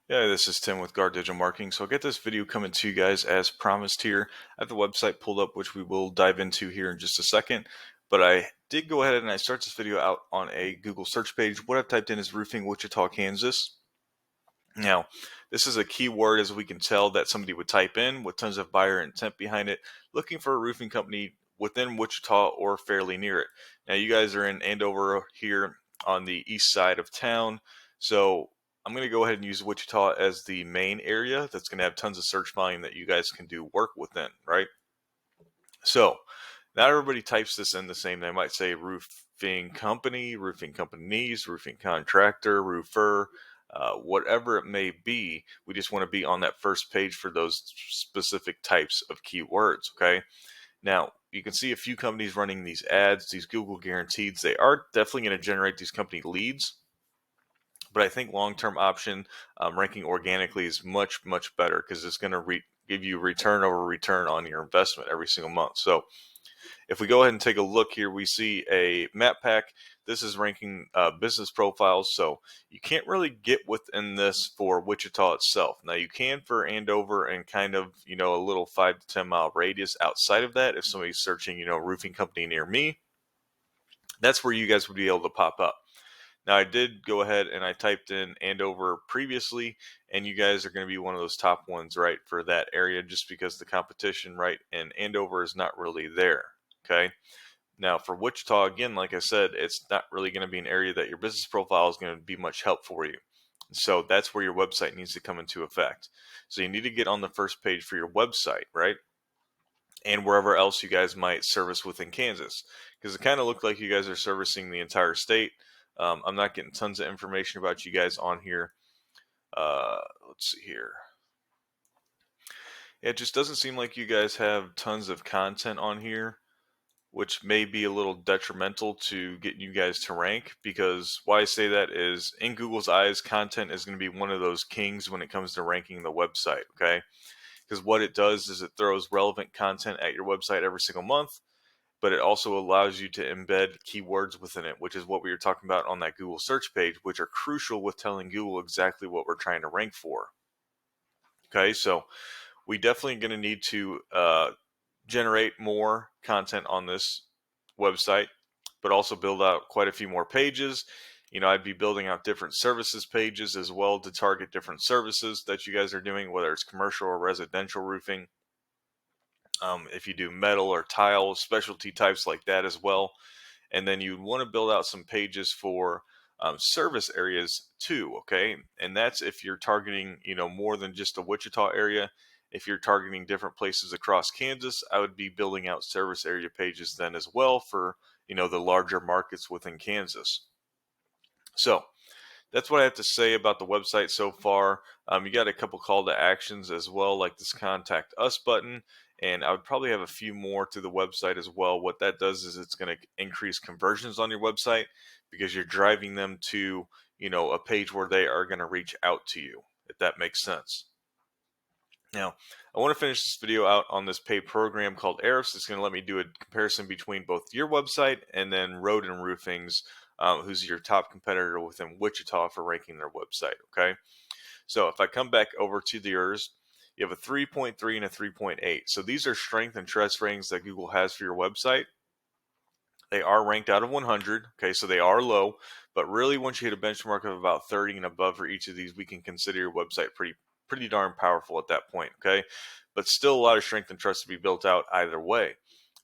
Yeah, this is Tim with Guard Digital Marketing. So I'll get this video coming to you guys as promised here. I have the website pulled up, which we will dive into here in just a second. But I did go ahead and I start this video out on a Google search page. What I've typed in is roofing Wichita, Kansas. Now, this is a keyword, as we can tell, that somebody would type in with tons of buyer intent behind it, looking for a roofing company within Wichita or fairly near it. Now, you guys are in Andover here on the east side of town. So I'm going to go ahead and use Wichita as the main area that's going to have tons of search volume that you guys can do work within, right? So not everybody types this in the same. They might say roofing company, roofing companies, roofing contractor, roofer, whatever it may be. We just want to be on that first page for those specific types of keywords. Okay. Now you can see a few companies running these ads, these Google guaranteeds. They are definitely going to generate these company leads. But I think long-term option, ranking organically is much, much better because it's going to give you return over return on your investment every single month. So if we go ahead and take a look here, we see a map pack. This is ranking business profiles, so you can't really get within this for Wichita itself. Now you can for Andover and kind of, a little 5 to 10 mile radius outside of that. If somebody's searching, roofing company near me, that's where you guys would be able to pop up. Now I did go ahead and I typed in Andover previously, and you guys are going to be one of those top ones, right, for that area, just because the competition, right, in Andover is not really there. Okay. Now for Wichita, again, like I said, it's not really going to be an area that your business profile is going to be much help for you. So that's where your website needs to come into effect. So you need to get on the first page for your website, right? And wherever else you guys might service within Kansas, because it kind of looked like you guys are servicing the entire state. I'm not getting tons of information about you guys on here. Let's see here. It just doesn't seem like you guys have tons of content on here, which may be a little detrimental to getting you guys to rank. Because why I say that is, in Google's eyes, content is going to be one of those kings when it comes to ranking the website. Okay. Because what it does is it throws relevant content at your website every single month, but it also allows you to embed keywords within it, which is what we were talking about on that Google search page, which are crucial with telling Google exactly what we're trying to rank for. Okay, so we definitely going to need to generate more content on this website, but also build out quite a few more pages. I'd be building out different services pages as well to target different services that you guys are doing, whether it's commercial or residential roofing. If you do metal or tile, specialty types like that as well. And then you'd want to build out some pages for service areas too, okay? And that's if you're targeting, more than just a Wichita area. If you're targeting different places across Kansas, I would be building out service area pages then as well for, the larger markets within Kansas. So that's what I have to say about the website so far. You got a couple call to actions as well, like this contact us button. And I would probably have a few more to the website as well. What that does is it's going to increase conversions on your website because you're driving them to, a page where they are going to reach out to you, if that makes sense. Now, I want to finish this video out on this paid program called Aris. It's going to let me do a comparison between both your website and then Road and Roofing's, who's your top competitor within Wichita for ranking their website. Okay, so if I come back over to yours, you have a 3.3 and a 3.8. So these are strength and trust ratings that Google has for your website. They are ranked out of 100. Okay, so they are low, but really once you hit a benchmark of about 30 and above for each of these, we can consider your website pretty darn powerful at that point. Okay, but still a lot of strength and trust to be built out either way.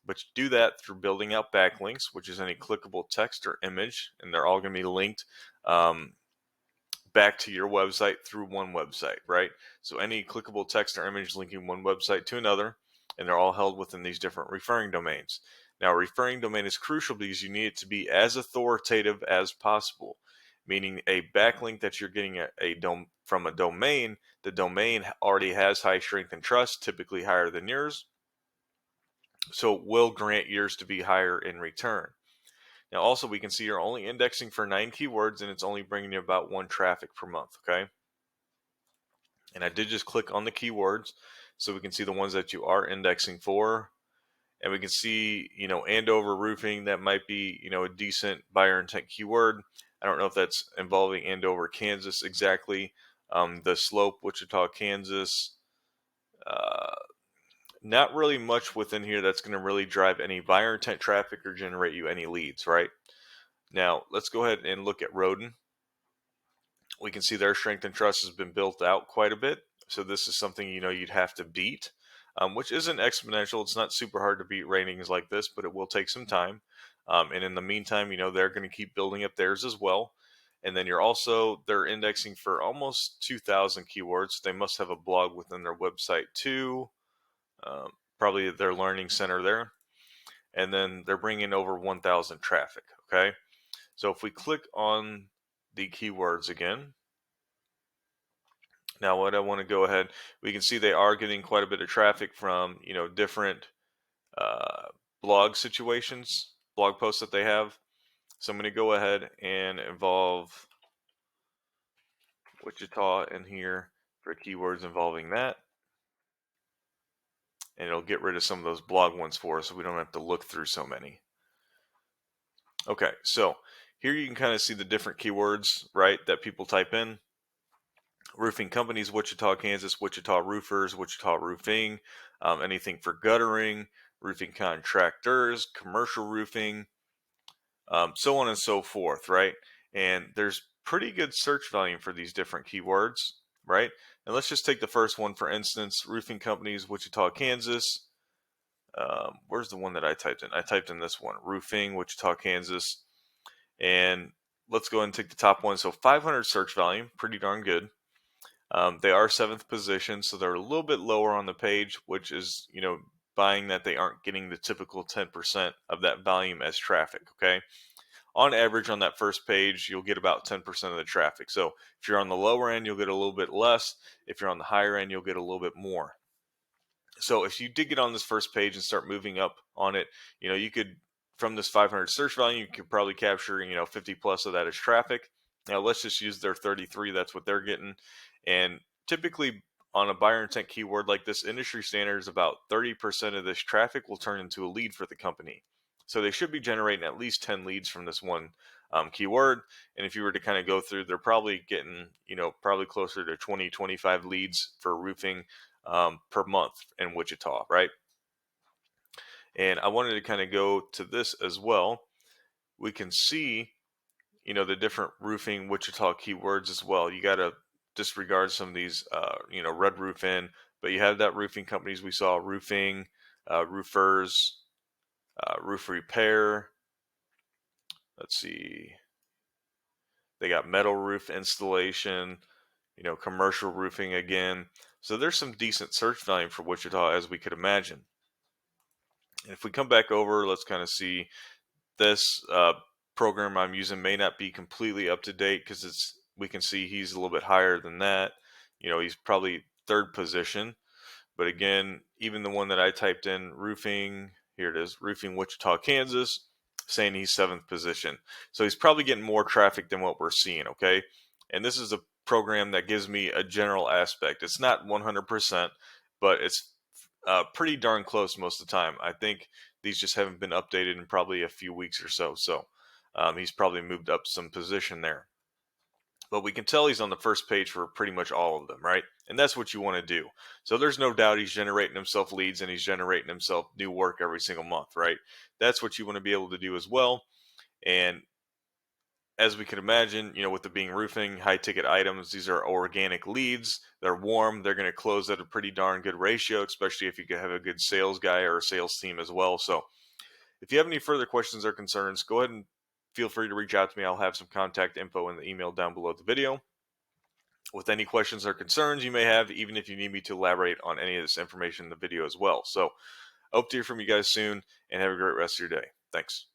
But you do that through building out backlinks, which is any clickable text or image, and they're all going to be linked back to your website through one website, right? So any clickable text or image linking one website to another, and they're all held within these different referring domains. Now, a referring domain is crucial because you need it to be as authoritative as possible, meaning a backlink that you're getting from a domain, the domain already has high strength and trust, typically higher than yours, so it will grant yours to be higher in return. Now, also, we can see you're only indexing for 9 keywords, and it's only bringing you about 1 traffic per month, okay? And I did just click on the keywords, so we can see the ones that you are indexing for. And we can see, Andover roofing, that might be, a decent buyer intent keyword. I don't know if that's involving Andover, Kansas exactly. The Slope, Wichita, Kansas. Uh, Not really much within here that's going to really drive any buyer intent traffic or generate you any leads, right? Now, let's go ahead and look at Roden. We can see their strength and trust has been built out quite a bit. So this is something you'd have to beat, which isn't exponential. It's not super hard to beat ratings like this, but it will take some time. And in the meantime, they're going to keep building up theirs as well. And then they're indexing for almost 2,000 keywords. They must have a blog within their website too, probably their learning center there. And then they're bringing over 1,000 traffic. Okay. So if we click on the keywords again, now what I want to go ahead, we can see they are getting quite a bit of traffic from, different uh, blog posts that they have. So I'm going to go ahead and involve Wichita in here for keywords involving that. And it'll get rid of some of those blog ones for us so we don't have to look through so many. Okay, so here you can kind of see the different keywords, right, that people type in. Roofing companies, Wichita, Kansas, Wichita roofers, Wichita roofing, anything for guttering, roofing contractors, commercial roofing, so on and so forth, right? And there's pretty good search volume for these different keywords, right? And let's just take the first one, for instance, roofing companies, Wichita, Kansas. Where's the one that I typed in? I typed in this one, roofing, Wichita, Kansas. And let's go ahead and take the top one. So 500 search volume, pretty darn good. They are 7th position, so they're a little bit lower on the page, which is, buying that they aren't getting the typical 10% of that volume as traffic, okay? On average, on that first page, you'll get about 10% of the traffic. So if you're on the lower end, you'll get a little bit less. If you're on the higher end, you'll get a little bit more. So if you did get on this first page and start moving up on it, you could, from this 500 search volume, you could probably capture, 50 plus of that as traffic. Now let's just use their 33. That's what they're getting. And typically on a buyer intent keyword like this, industry standard is about 30% of this traffic will turn into a lead for the company. So they should be generating at least 10 leads from this one keyword. And if you were to kind of go through, they're probably getting, probably closer to 20, 25 leads for roofing per month in Wichita, right? And I wanted to kind of go to this as well. We can see, the different roofing Wichita keywords as well. You got to disregard some of these, red roof in, but you have that roofing companies we saw, roofing, roofers, roof repair. Let's see. They got metal roof installation, commercial roofing again. So there's some decent search volume for Wichita as we could imagine. And if we come back over, let's kind of see this program I'm using may not be completely up to date because we can see he's a little bit higher than that. He's probably 3rd position. But again, even the one that I typed in, roofing, here it is, roofing Wichita, Kansas, saying he's 7th position. So he's probably getting more traffic than what we're seeing, okay? And this is a program that gives me a general aspect. It's not 100%, but it's pretty darn close most of the time. I think these just haven't been updated in probably a few weeks or so. So he's probably moved up some position there. But we can tell he's on the first page for pretty much all of them, right? And that's what you want to do. So there's no doubt he's generating himself leads and he's generating himself new work every single month, right? That's what you want to be able to do as well. And as we can imagine, with it being roofing, high ticket items, these are organic leads. They're warm. They're going to close at a pretty darn good ratio, especially if you have a good sales guy or a sales team as well. So if you have any further questions or concerns, go ahead and feel free to reach out to me. I'll have some contact info in the email down below the video with any questions or concerns you may have, even if you need me to elaborate on any of this information in the video as well. So I hope to hear from you guys soon and have a great rest of your day. Thanks.